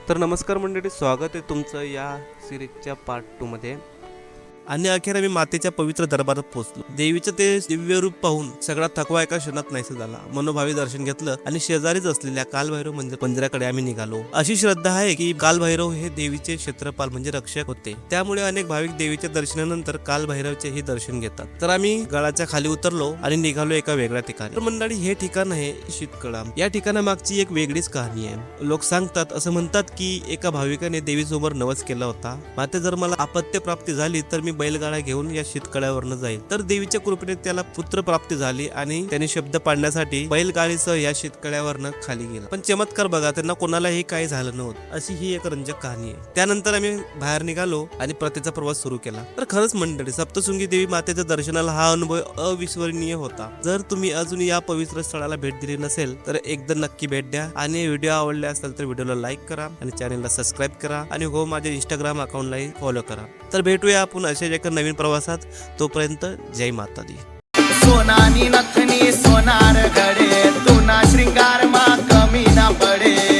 तर नमस्कार मंडळी, स्वागत आहे तुमचं या सिरीजच्या पार्ट 2 मध्ये। आणि अखेर आम्ही मातेच्या पवित्र दरबारात पोहोचलो। देवीचं ते दिव्य रूप पाहून सगळा थकवा एका क्षणात नाहीसा झाला। मनोभावी दर्शन घेतलं आणि शेजारीच असलेल्या कालभैरव मंदिराकडे आम्ही निघालो। अशी श्रद्धा आहे की कालभैरव हे देवीचे क्षेत्रपाल म्हणजे रक्षक होते, त्यामुळे अनेक भाविक देवीच्या दर्शनानंतर कालभैरवचेही दर्शन घेतात। तर आम्ही गडाच्या खाली उतरलो आणि निघालो एका वेगळ्या ठिकाणी। तर मंडळी, हे ठिकाण आहे शीतकडा। या ठिकाणामागची एक वेगळीच कहाणी आहे। लोक सांगतात, असं म्हणतात की एका भाविकाने देवीसमोर नवस केला होता, माते जर मला अपत्य प्राप्ती झाली तर मी बैलगाडा घेऊन या शीतकड्यावरनं जाईल। तर देवीच्या कृपेने त्याला पुत्र प्राप्ती झाली आणि त्याने शब्द पाडण्यासाठी बैलगाडीसह या शीतकड्यावरनं खाली गेला। पण चमत्कार बघा, त्यांना कोणालाही काही झालं नव्हतं। अशी ही एक रंजक कहाणी आहे। त्यानंतर आम्ही बाहेर निघालो आणि प्रतीचा प्रवास सुरू केला। तर खरंच मंडळी, सप्तशृंगी देवी मातेच्या दर्शनाला हा अनुभव अविस्मरणीय होता। जर तुम्ही अजून या पवित्र स्थळाला भेट दिली नसेल तर एकदा नक्की भेट द्या। आणि व्हिडिओ आवडले असेल तर व्हिडिओला लाईक करा आणि चॅनलला सबस्क्राईब करा आणि हो, माझ्या इंस्टाग्राम अकाउंटलाही फॉलो करा। तर भेटूया आपण अशाच एका नवीन प्रवासात। तोपर्यंत जय माता दी। सोनानी नथनी सोनार घडे, तुना श्रृंगार मा कमी ना पडे।